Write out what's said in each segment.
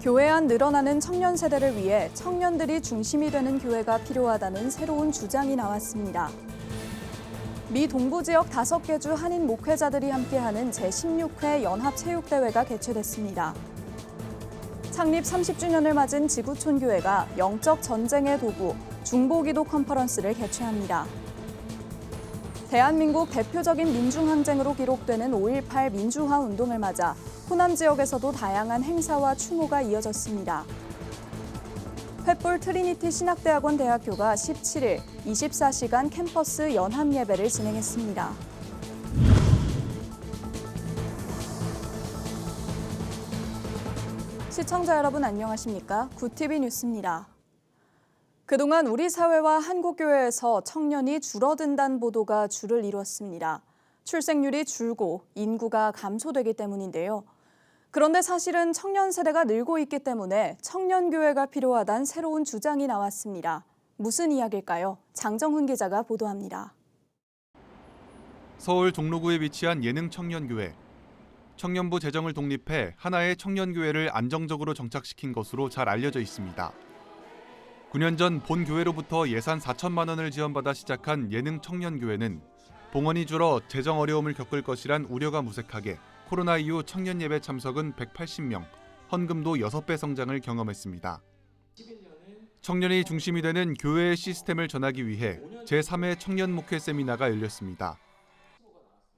교회 안 늘어나는 청년 세대를 위해 청년들이 중심이 되는 교회가 필요하다는 새로운 주장이 나왔습니다. 미 동부 지역 5개 주 한인 목회자들이 함께하는 제16회 연합체육대회가 개최됐습니다. 창립 30주년을 맞은 지구촌교회가 영적 전쟁의 도구, 중보기도 컨퍼런스를 개최합니다. 대한민국 대표적인 민중항쟁으로 기록되는 5.18 민주화 운동을 맞아 호남 지역에서도 다양한 행사와 추모가 이어졌습니다. 횃불 트리니티 신학대학원 대학교가 17일 24시간 캠퍼스 연합 예배를 진행했습니다. 시청자 여러분 안녕하십니까? 구TV 뉴스입니다. 그동안 우리 사회와 한국교회에서 청년이 줄어든다는 보도가 주를 이뤘습니다. 출생률이 줄고 인구가 감소되기 때문인데요. 그런데 사실은 청년 세대가 늘고 있기 때문에 청년교회가 필요하다는 새로운 주장이 나왔습니다. 무슨 이야기일까요? 장정훈 기자가 보도합니다. 서울 종로구에 위치한 예능청년교회. 청년부 재정을 독립해 하나의 청년교회를 안정적으로 정착시킨 것으로 잘 알려져 있습니다. 9년 전 본 교회로부터 예산 4천만 원을 지원받아 시작한 예능청년교회는 봉헌이 줄어 재정 어려움을 겪을 것이란 우려가 무색하게 코로나 이후 청년 예배 참석은 180명, 헌금도 6배 성장을 경험했습니다. 청년이 중심이 되는 교회의 시스템을 전하기 위해 제3회 청년 목회 세미나가 열렸습니다.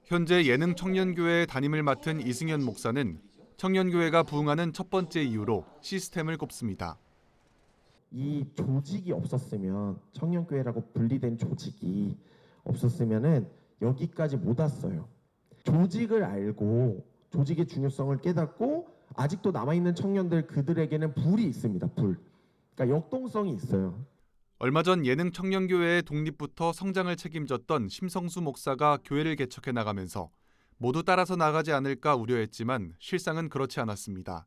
현재 예능 청년교회의 담임을 맡은 이승현 목사는 청년교회가 부응하는 첫 번째 이유로 시스템을 꼽습니다. 이 조직이 없었으면 청년교회라고 분리된 조직이 없었으면은 여기까지 못 왔어요. 조직을 알고 조직의 중요성을 깨닫고 아직도 남아있는 청년들 그들에게는 불이 있습니다. 불. 그러니까 역동성이 있어요. 얼마 전 예능 청년교회의 독립부터 성장을 책임졌던 심성수 목사가 교회를 개척해 나가면서 모두 따라서 나가지 않을까 우려했지만 실상은 그렇지 않았습니다.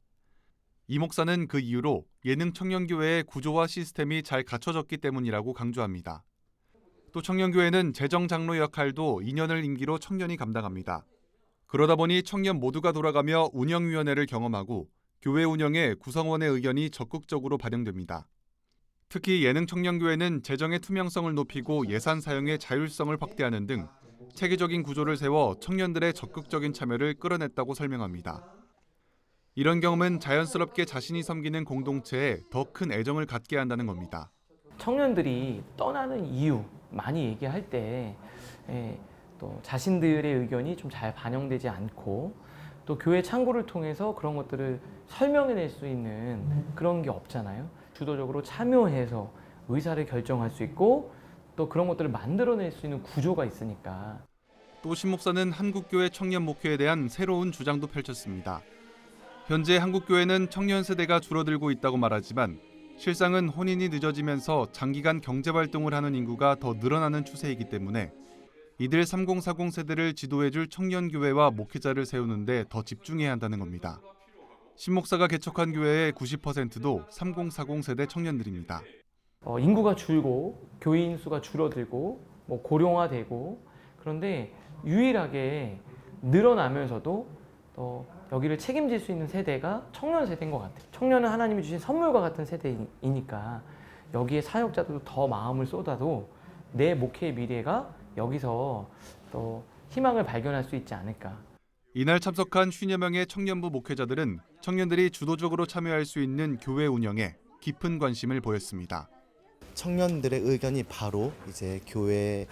이 목사는 그 이유로 예능 청년교회의 구조와 시스템이 잘 갖춰졌기 때문이라고 강조합니다. 또 청년교회는 재정 장로 역할도 2년을 임기로 청년이 감당합니다. 그러다 보니 청년 모두가 돌아가며 운영위원회를 경험하고 교회 운영에 구성원의 의견이 적극적으로 반영됩니다. 특히 예능 청년교회는 재정의 투명성을 높이고 예산 사용의 자율성을 확대하는 등 체계적인 구조를 세워 청년들의 적극적인 참여를 끌어냈다고 설명합니다. 이런 경험은 자연스럽게 자신이 섬기는 공동체에 더 큰 애정을 갖게 한다는 겁니다. 청년들이 떠나는 이유 많이 얘기할 때 또 자신들의 의견이 좀 잘 반영되지 않고 또 교회 창구를 통해서 그런 것들을 설명해낼 수 있는 그런 게 없잖아요. 주도적으로 참여해서 의사를 결정할 수 있고 또 그런 것들을 만들어낼 수 있는 구조가 있으니까. 또 신 목사는 한국교회 청년 목회에 대한 새로운 주장도 펼쳤습니다. 현재 한국교회는 청년 세대가 줄어들고 있다고 말하지만 실상은 혼인이 늦어지면서 장기간 경제활동을 하는 인구가 더 늘어나는 추세이기 때문에 이들 3040 세대를 지도해줄 청년교회와 목회자를 세우는 데 더 집중해야 한다는 겁니다. 신 목사가 개척한 교회의 90%도 3040 세대 청년들입니다. 인구가 줄고 교인 수가 줄어들고 고령화되고 그런데 유일하게 늘어나면서도 여기를 책임질 수 있는 세대가 청년 세대인 것 같아요. 청년은 하나님이 주신 선물과 같은 세대이니까 여기에 사역자들도 더 마음을 쏟아도 내 목회의 미래가 여기서 또 희망을 발견할 수 있지 않을까. 이날 참석한 50여 명의 청년부 목회자들은 청년들이 주도적으로 참여할 수 있는 교회 운영에 깊은 관심을 보였습니다. 청년들의 의견이 바로 이제 교회의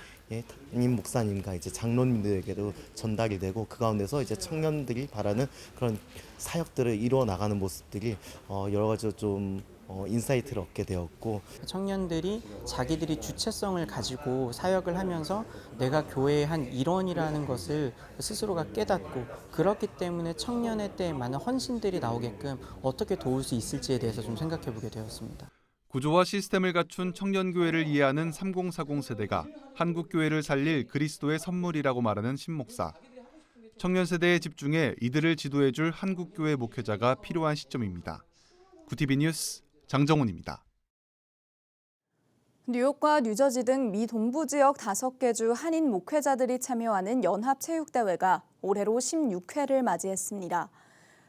담임 목사님과 이제 장로님들에게도 전달이 되고 그 가운데서 이제 청년들이 바라는 그런 사역들을 이루어 나가는 모습들이 여러 가지로 좀 인사이트를 얻게 되었고 청년들이 자기들이 주체성을 가지고 사역을 하면서 내가 교회의 한 일원이라는 것을 스스로가 깨닫고 그렇기 때문에 청년의 때에 많은 헌신들이 나오게끔 어떻게 도울 수 있을지에 대해서 좀 생각해 보게 되었습니다. 구조와 시스템을 갖춘 청년교회를 이해하는 3040 세대가 한국교회를 살릴 그리스도의 선물이라고 말하는 신 목사. 청년 세대에 집중해 이들을 지도해줄 한국교회 목회자가 필요한 시점입니다. 구TV 뉴스 장정훈입니다. 뉴욕과 뉴저지 등 미 동부 지역 5개 주 한인 목회자들이 참여하는 연합체육대회가 올해로 16회를 맞이했습니다.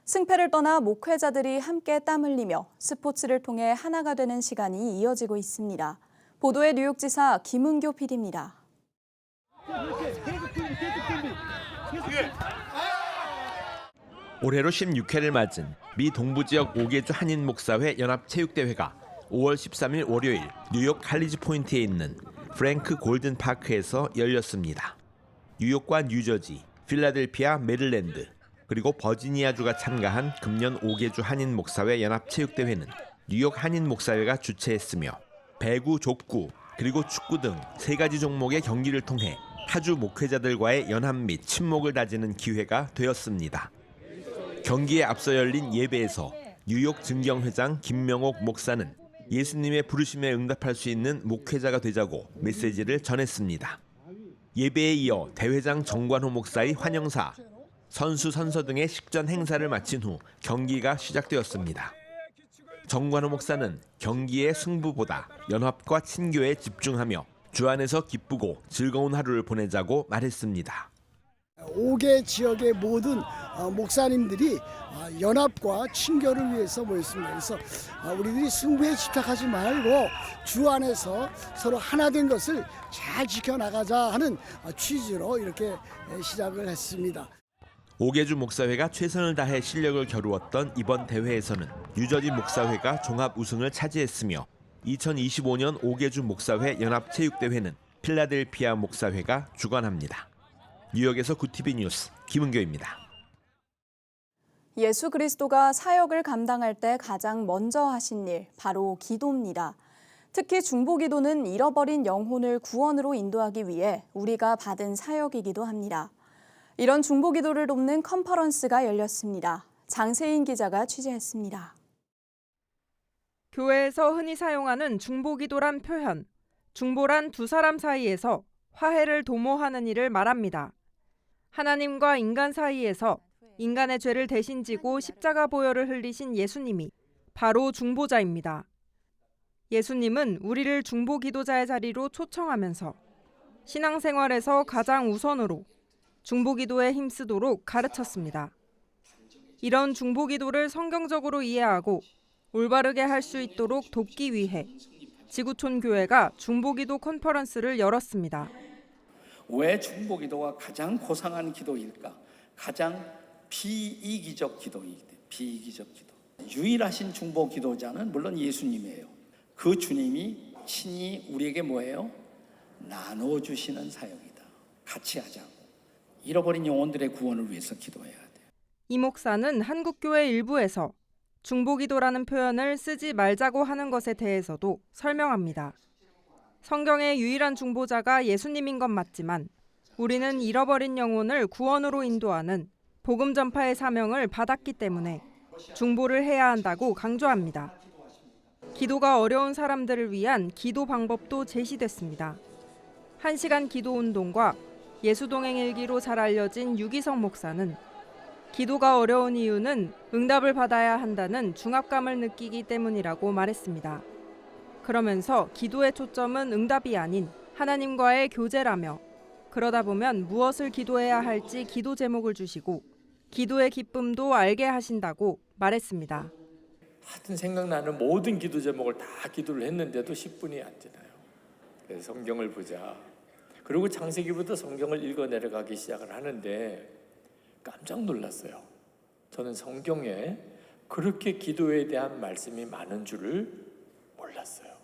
승패를 떠나 목회자들이 함께 땀 흘리며 스포츠를 통해 하나가 되는 시간이 이어지고 있습니다. 보도에 뉴욕지사 김은교 PD입니다. 올해로 16회를 맞은 미 동부지역 5개주 한인 목사회 연합체육대회가 5월 13일 월요일 뉴욕 칼리지 포인트에 있는 프랭크 골든 파크에서 열렸습니다. 뉴욕과 뉴저지, 필라델피아, 메릴랜드, 그리고 버지니아주가 참가한 금년 5개주 한인 목사회 연합체육대회는 뉴욕 한인 목사회가 주최했으며 배구, 족구, 그리고 축구 등 3가지 종목의 경기를 통해 타주 목회자들과의 연합 및 친목을 다지는 기회가 되었습니다. 경기에 앞서 열린 예배에서 뉴욕 증경회장 김명옥 목사는 예수님의 부르심에 응답할 수 있는 목회자가 되자고 메시지를 전했습니다. 예배에 이어 대회장 정관호 목사의 환영사, 선수 선서 등의 식전 행사를 마친 후 경기가 시작되었습니다. 정관호 목사는 경기의 승부보다 연합과 친교에 집중하며 주 안에서 기쁘고 즐거운 하루를 보내자고 말했습니다. 5개 지역의 모든 목사님들이 연합과 친교를 위해서 모였습니다. 그래서 우리들이 승부에 집착하지 말고 주 안에서 서로 하나 된 것을 잘 지켜나가자 하는 취지로 이렇게 시작을 했습니다. 5개주 목사회가 최선을 다해 실력을 겨루었던 이번 대회에서는 뉴저지 목사회가 종합 우승을 차지했으며 2025년 5개주 목사회 연합체육대회는 필라델피아 목사회가 주관합니다. 뉴욕에서 구티비 뉴스 김은교입니다. 예수 그리스도가 사역을 감당할 때 가장 먼저 하신 일, 바로 기도입니다. 특히 중보기도는 잃어버린 영혼을 구원으로 인도하기 위해 우리가 받은 사역이기도 합니다. 이런 중보기도를 돕는 컨퍼런스가 열렸습니다. 장세인 기자가 취재했습니다. 교회에서 흔히 사용하는 중보기도란 표현, 중보란 두 사람 사이에서 화해를 도모하는 일을 말합니다. 하나님과 인간 사이에서 인간의 죄를 대신 지고 십자가 보혈을 흘리신 예수님이 바로 중보자입니다. 예수님은 우리를 중보기도자의 자리로 초청하면서 신앙생활에서 가장 우선으로 중보기도에 힘쓰도록 가르쳤습니다. 이런 중보기도를 성경적으로 이해하고 올바르게 할 수 있도록 돕기 위해 지구촌 교회가 중보기도 컨퍼런스를 열었습니다. 왜 중보기도가 가장 고상한 기도일까? 가장 비이기적 기도이기 때문에 비이기적 기도. 유일하신 중보기도자는 물론 예수님이에요. 그 주님이 친히 우리에게 뭐예요? 나눠주시는 사역이다. 같이 하자고. 잃어버린 영혼들의 구원을 위해서 기도해야 돼요. 이 목사는 한국교회 일부에서 중보기도라는 표현을 쓰지 말자고 하는 것에 대해서도 설명합니다. 성경의 유일한 중보자가 예수님인 건 맞지만 우리는 잃어버린 영혼을 구원으로 인도하는 복음 전파의 사명을 받았기 때문에 중보를 해야 한다고 강조합니다. 기도가 어려운 사람들을 위한 기도 방법도 제시됐습니다. 1시간 기도 운동과 예수동행 일기로 잘 알려진 유기성 목사는 기도가 어려운 이유는 응답을 받아야 한다는 중압감을 느끼기 때문이라고 말했습니다. 그러면서 기도의 초점은 응답이 아닌 하나님과의 교제라며 그러다 보면 무엇을 기도해야 할지 기도 제목을 주시고 기도의 기쁨도 알게 하신다고 말했습니다. 하여튼 생각나는 모든 기도 제목을 다 기도를 했는데도 10분이 안 지나요. 그래서 성경을 보자. 그리고 창세기부터 성경을 읽어 내려가기 시작을 하는데 깜짝 놀랐어요. 저는 성경에 그렇게 기도에 대한 말씀이 많은 줄을 몰랐어요.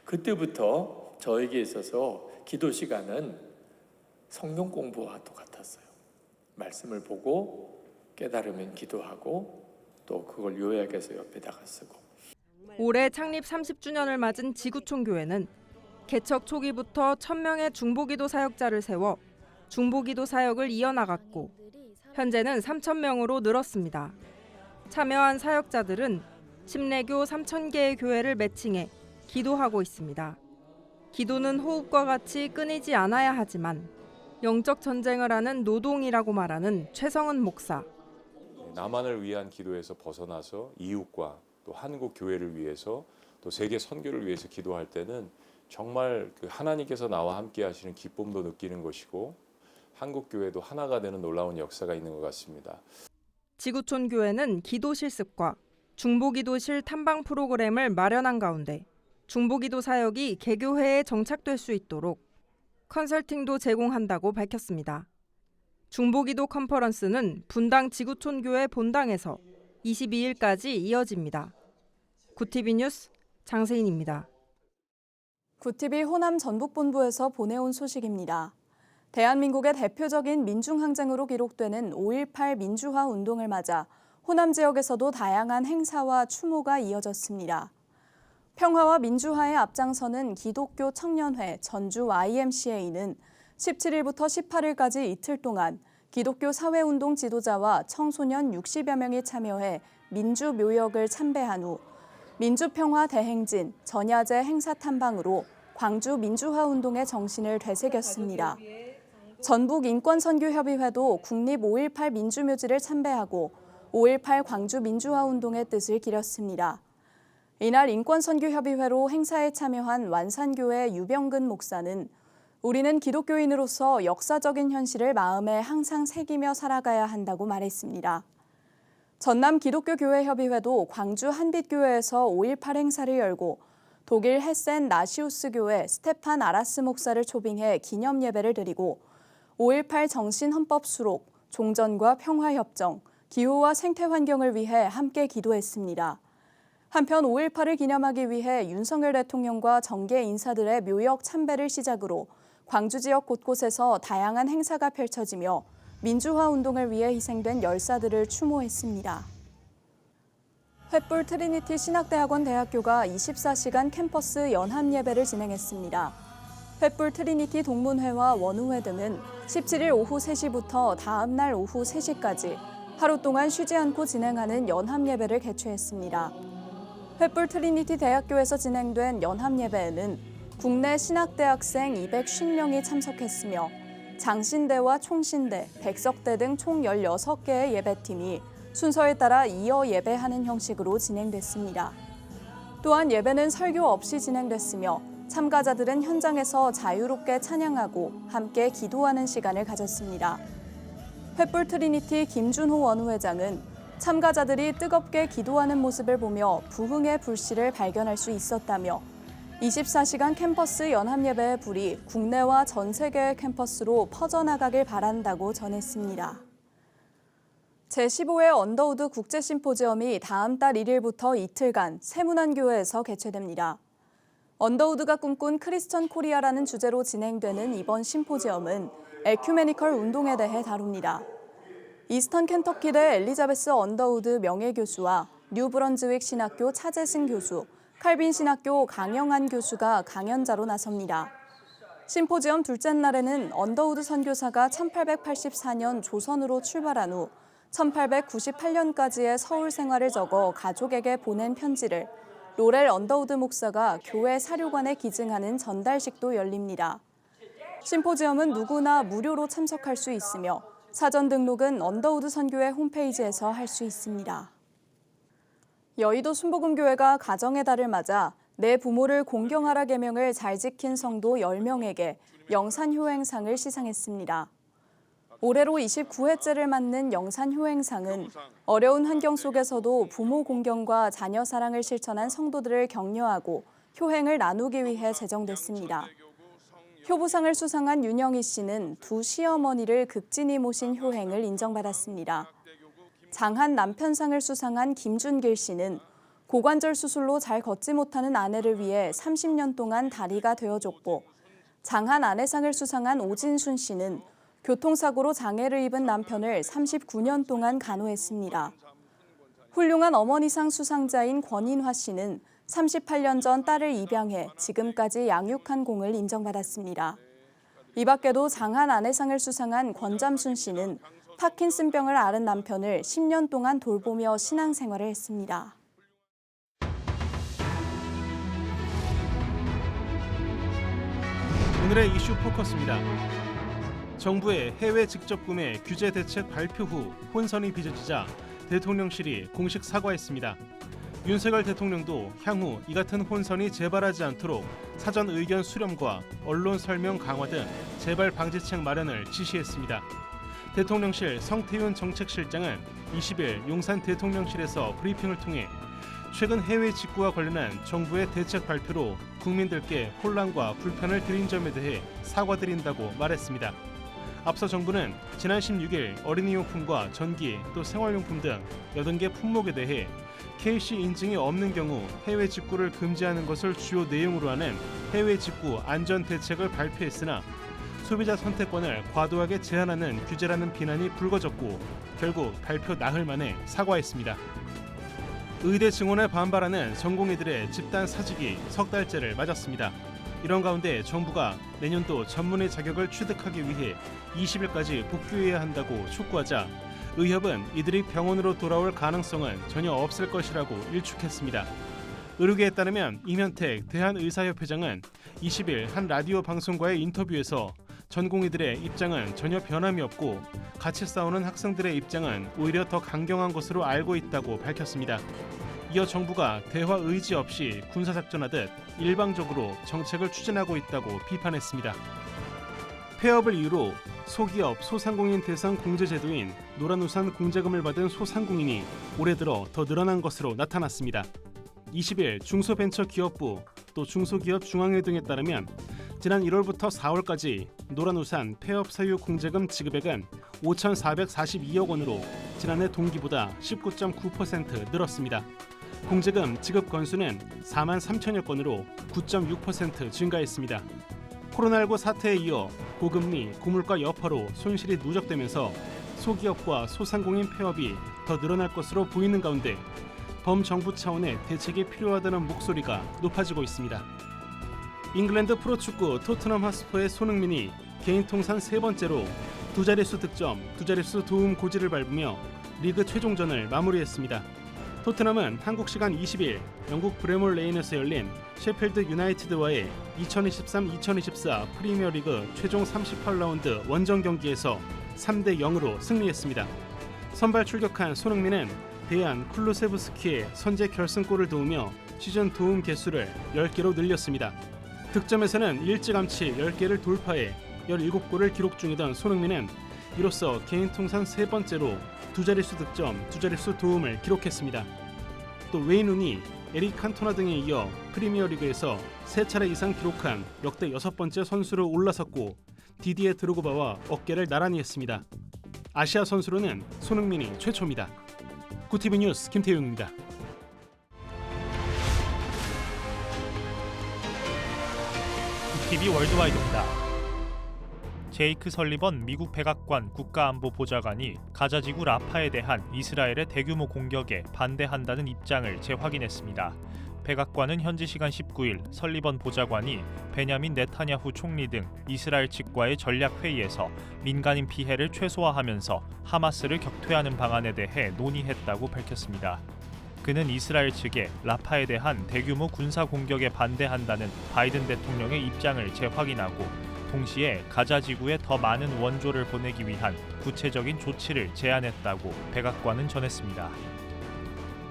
그때부터 저에게 있어서 기도 시간은 성경 공부와 똑같았어요. 말씀을 보고 깨달으면 기도하고 또 그걸 요약해서 옆에다가 쓰고. 올해 창립 30주년을 맞은 지구촌 교회는 개척 초기부터 1000명의 중보기도 사역자를 세워 중보기도 사역을 이어나갔고 현재는 3000명으로 늘었습니다. 참여한 사역자들은 심내교 3000개의 교회를 매칭해 기도하고 있습니다. 기도는 호흡과 같이 끊이지 않아야 하지만 영적 전쟁을 하는 노동이라고 말하는 최성은 목사. 나만을 위한 기도에서 벗어나서 이웃과 또 한국 교회를 위해서 또 세계 선교를 위해서 기도할 때는 정말 그 하나님께서 나와 함께 하시는 기쁨도 느끼는 것이고 한국 교회도 하나가 되는 놀라운 역사가 있는 것 같습니다. 지구촌 교회는 기도 실습과 중보기도실 탐방 프로그램을 마련한 가운데 중보기도 사역이 개교회에 정착될 수 있도록 컨설팅도 제공한다고 밝혔습니다. 중보기도 컨퍼런스는 분당 지구촌교회 본당에서 22일까지 이어집니다. 구TV 뉴스 장세인입니다. 구TV 호남 전북본부에서 보내온 소식입니다. 대한민국의 대표적인 민중항쟁으로 기록되는 5.18 민주화 운동을 맞아 호남 지역에서도 다양한 행사와 추모가 이어졌습니다. 평화와 민주화에 앞장서는 기독교 청년회 전주 YMCA는 17일부터 18일까지 이틀 동안 기독교 사회운동 지도자와 청소년 60여 명이 참여해 민주묘역을 참배한 후 민주평화 대행진, 전야제 행사 탐방으로 광주 민주화운동의 정신을 되새겼습니다. 전북인권선교협의회도 국립 5.18 민주묘지를 참배하고 5.18 광주 민주화운동의 뜻을 기렸습니다. 이날 인권선교협의회로 행사에 참여한 완산교회 유병근 목사는 우리는 기독교인으로서 역사적인 현실을 마음에 항상 새기며 살아가야 한다고 말했습니다. 전남 기독교교회협의회도 광주 한빛교회에서 5.18 행사를 열고 독일 헤센 나시우스 교회 스테판 아라스 목사를 초빙해 기념 예배를 드리고 5.18 정신헌법 수록, 종전과 평화협정, 기후와 생태환경을 위해 함께 기도했습니다. 한편 5.18을 기념하기 위해 윤석열 대통령과 정계 인사들의 묘역 참배를 시작으로 광주 지역 곳곳에서 다양한 행사가 펼쳐지며 민주화 운동을 위해 희생된 열사들을 추모했습니다. 횃불 트리니티 신학대학원 대학교가 24시간 캠퍼스 연합 예배를 진행했습니다. 횃불 트리니티 동문회와 원우회 등은 17일 오후 3시부터 다음 날 오후 3시까지 하루 동안 쉬지 않고 진행하는 연합 예배를 개최했습니다. 횃불 트리니티 대학교에서 진행된 연합 예배에는 국내 신학대학생 250명이 참석했으며 장신대와 총신대, 백석대 등 총 16개의 예배팀이 순서에 따라 이어 예배하는 형식으로 진행됐습니다. 또한 예배는 설교 없이 진행됐으며 참가자들은 현장에서 자유롭게 찬양하고 함께 기도하는 시간을 가졌습니다. 횃불 트리니티 김준호 원우회장은 참가자들이 뜨겁게 기도하는 모습을 보며 부흥의 불씨를 발견할 수 있었다며 24시간 캠퍼스 연합예배의 불이 국내와 전 세계의 캠퍼스로 퍼져나가길 바란다고 전했습니다. 제15회 언더우드 국제심포지엄이 다음 달 1일부터 이틀간 세문안교회에서 개최됩니다. 언더우드가 꿈꾼 크리스천 코리아라는 주제로 진행되는 이번 심포지엄은 에큐메니컬 운동에 대해 다룹니다. 이스턴 켄터키대 엘리자베스 언더우드 명예교수와 뉴브런즈윅 신학교 차재승 교수, 칼빈 신학교 강영한 교수가 강연자로 나섭니다. 심포지엄 둘째 날에는 언더우드 선교사가 1884년 조선으로 출발한 후 1898년까지의 서울 생활을 적어 가족에게 보낸 편지를 로렐 언더우드 목사가 교회 사료관에 기증하는 전달식도 열립니다. 심포지엄은 누구나 무료로 참석할 수 있으며 사전 등록은 언더우드 선교회 홈페이지에서 할 수 있습니다. 여의도 순복음교회가 가정의 달을 맞아 내 부모를 공경하라 계명을 잘 지킨 성도 10명에게 영산효행상을 시상했습니다. 올해로 29회째를 맞는 영산효행상은 어려운 환경 속에서도 부모 공경과 자녀 사랑을 실천한 성도들을 격려하고 효행을 나누기 위해 제정됐습니다. 효부상을 수상한 윤영희 씨는 두 시어머니를 극진히 모신 효행을 인정받았습니다. 장한 남편상을 수상한 김준길 씨는 고관절 수술로 잘 걷지 못하는 아내를 위해 30년 동안 다리가 되어줬고, 장한 아내상을 수상한 오진순 씨는 교통사고로 장애를 입은 남편을 39년 동안 간호했습니다. 훌륭한 어머니상 수상자인 권인화 씨는 38년 전 딸을 입양해 지금까지 양육한 공을 인정받았습니다. 이 밖에도 장한 아내상을 수상한 권잠순 씨는 파킨슨병을 앓은 남편을 10년 동안 돌보며 신앙생활을 했습니다. 오늘의 이슈 포커스입니다. 정부의 해외 직접 구매 규제 대책 발표 후 혼선이 빚어지자 대통령실이 공식 사과했습니다. 윤석열 대통령도 향후 이 같은 혼선이 재발하지 않도록 사전 의견 수렴과 언론 설명 강화 등 재발 방지책 마련을 지시했습니다. 대통령실 성태윤 정책실장은 20일 용산 대통령실에서 브리핑을 통해 최근 해외 직구와 관련한 정부의 대책 발표로 국민들께 혼란과 불편을 드린 점에 대해 사과드린다고 말했습니다. 앞서 정부는 지난 16일 어린이용품과 전기 또 생활용품 등 80개 품목에 대해 KC 인증이 없는 경우 해외 직구를 금지하는 것을 주요 내용으로 하는 해외 직구 안전 대책을 발표했으나 소비자 선택권을 과도하게 제한하는 규제라는 비난이 불거졌고 결국 발표 나흘 만에 사과했습니다. 의대 증원에 반발하는 전공의들의 집단 사직이 석 달째를 맞았습니다. 이런 가운데 정부가 내년도 전문의 자격을 취득하기 위해 20일까지 복귀해야 한다고 촉구하자 의협은 이들이 병원으로 돌아올 가능성은 전혀 없을 것이라고 일축했습니다. 의료계에 따르면 임현택 대한의사협회장은 20일 한 라디오 방송과의 인터뷰에서 전공의들의 입장은 전혀 변함이 없고 같이 싸우는 학생들의 입장은 오히려 더 강경한 것으로 알고 있다고 밝혔습니다. 이어 정부가 대화 의지 없이 군사작전하듯 일방적으로 정책을 추진하고 있다고 비판했습니다. 폐업을 이유로 소기업, 소상공인 대상 공제제도인 노란우산 공제금을 받은 소상공인이 올해 들어 더 늘어난 것으로 나타났습니다. 20일 중소벤처기업부 또 중소기업중앙회 등에 따르면 지난 1월부터 4월까지 노란우산 폐업 사유 공제금 지급액은 5,442억 원으로 지난해 동기보다 19.9% 늘었습니다. 공제금 지급 건수는 4만 3천여 건으로 9.6% 증가했습니다. 코로나19 사태에 이어 고금리, 고물가 여파로 손실이 누적되면서 소기업과 소상공인 폐업이 더 늘어날 것으로 보이는 가운데 범정부 차원의 대책이 필요하다는 목소리가 높아지고 있습니다. 잉글랜드 프로축구 토트넘 핫스퍼의 손흥민이 개인 통산 3번째로 두 자릿수 득점, 두 자릿수 도움 고지를 밟으며 리그 최종전을 마무리했습니다. 토트넘은 한국 시간 20일 영국 브레몰 레인에서 열린 셰필드 유나이티드와의 2023-2024 프리미어리그 최종 38라운드 원정 경기에서 3대 0으로 승리했습니다. 선발 출격한 손흥민은 대안 쿨루세브스키의 선제 결승골을 도우며 시즌 도움 개수를 10개로 늘렸습니다. 득점에서는 일찌감치 10개를 돌파해 17골을 기록 중이던 손흥민은 이로써 개인 통산 3번째로 두 자릿수 득점, 두 자릿수 도움을 기록했습니다. 또 웨인 루니, 에릭 칸토나 등에 이어 프리미어리그에서 3차례 이상 기록한 역대 6번째 선수로 올라섰고 디디에 드로그바와 어깨를 나란히 했습니다. 아시아 선수로는 손흥민이 최초입니다. 구티비 뉴스 김태용입니다. 구티비 월드와이드입니다. 제이크 설리번 미국 백악관 국가안보보좌관이 가자지구 라파에 대한 이스라엘의 대규모 공격에 반대한다는 입장을 재확인했습니다. 백악관은 현지 시간 19일 설리번 보좌관이 베냐민 네타냐후 총리 등 이스라엘 측과의 전략회의에서 민간인 피해를 최소화하면서 하마스를 격퇴하는 방안에 대해 논의했다고 밝혔습니다. 그는 이스라엘 측에 라파에 대한 대규모 군사 공격에 반대한다는 바이든 대통령의 입장을 재확인하고 동시에 가자 지구에 더 많은 원조를 보내기 위한 구체적인 조치를 제안했다고 백악관은 전했습니다.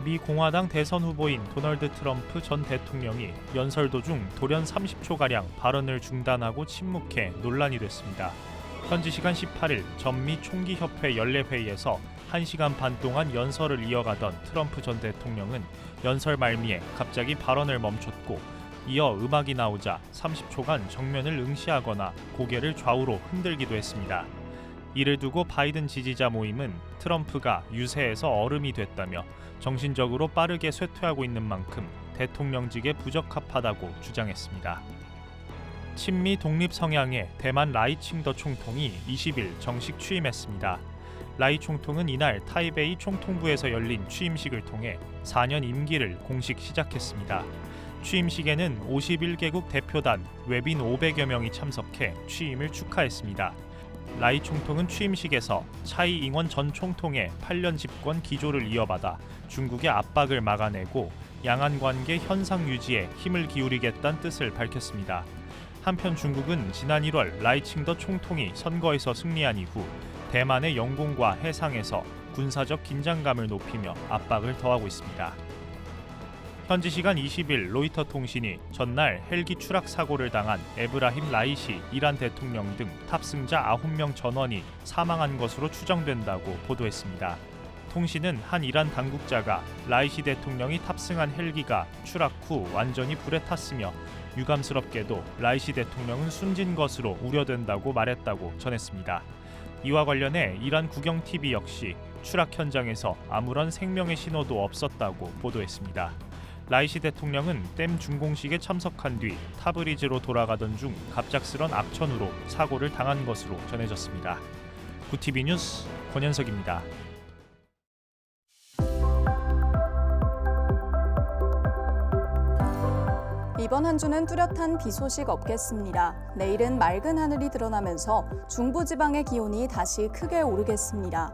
미 공화당 대선 후보인 도널드 트럼프 전 대통령이 연설 도중 돌연 30초가량 발언을 중단하고 침묵해 논란이 됐습니다. 현지 시간 18일 전미 총기협회 연례회의에서 1시간 반 동안 연설을 이어가던 트럼프 전 대통령은 연설 말미에 갑자기 발언을 멈췄고 이어 음악이 나오자 30초간 정면을 응시하거나 고개를 좌우로 흔들기도 했습니다. 이를 두고 바이든 지지자 모임은 트럼프가 유세에서 얼음이 됐다며 정신적으로 빠르게 쇠퇴하고 있는 만큼 대통령직에 부적합하다고 주장했습니다. 친미 독립 성향의 대만 라이칭더 총통이 20일 정식 취임했습니다. 라이 총통은 이날 타이베이 총통부에서 열린 취임식을 통해 4년 임기를 공식 시작했습니다. 취임식에는 51개국 대표단, 외빈 500여 명이 참석해 취임을 축하했습니다. 라이 총통은 취임식에서 차이 잉원 전 총통의 8년 집권 기조를 이어받아 중국의 압박을 막아내고 양안 관계 현상 유지에 힘을 기울이겠다는 뜻을 밝혔습니다. 한편 중국은 지난 1월 라이칭더 총통이 선거에서 승리한 이후 대만의 영공과 해상에서 군사적 긴장감을 높이며 압박을 더하고 있습니다. 현지 시간 20일 로이터 통신이 전날 헬기 추락 사고를 당한 에브라힘 라이시 이란 대통령 등 탑승자 9명 전원이 사망한 것으로 추정된다고 보도했습니다. 통신은 한 이란 당국자가 라이시 대통령이 탑승한 헬기가 추락 후 완전히 불에 탔으며 유감스럽게도 라이시 대통령은 숨진 것으로 우려된다고 말했다고 전했습니다. 이와 관련해 이란 국영 TV 역시 추락 현장에서 아무런 생명의 신호도 없었다고 보도했습니다. 라이시 대통령은 댐 준공식에 참석한 뒤 타브리즈로 돌아가던 중 갑작스런 악천후로 사고를 당한 것으로 전해졌습니다. 구TV 뉴스 권현석입니다. 이번 한 주는 뚜렷한 비 소식 없겠습니다. 내일은 맑은 하늘이 드러나면서 중부지방의 기온이 다시 크게 오르겠습니다.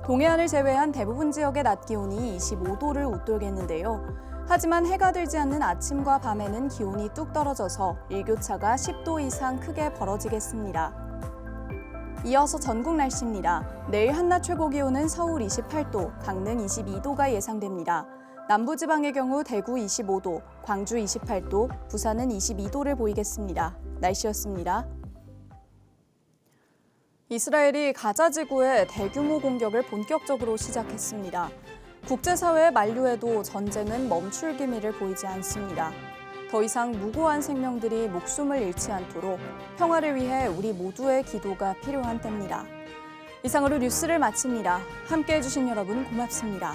동해안을 제외한 대부분 지역의 낮 기온이 25도를 웃돌겠는데요. 하지만 해가 들지 않는 아침과 밤에는 기온이 뚝 떨어져서 일교차가 10도 이상 크게 벌어지겠습니다. 이어서 전국 날씨입니다. 내일 한낮 최고 기온은 서울 28도, 강릉 22도가 예상됩니다. 남부지방의 경우 대구 25도, 광주 28도, 부산은 22도를 보이겠습니다. 날씨였습니다. 이스라엘이 가자 지구에 대규모 공격을 본격적으로 시작했습니다. 국제사회의 만류에도 전쟁은 멈출 기미를 보이지 않습니다. 더 이상 무고한 생명들이 목숨을 잃지 않도록 평화를 위해 우리 모두의 기도가 필요한 때입니다. 이상으로 뉴스를 마칩니다. 함께해 주신 여러분 고맙습니다.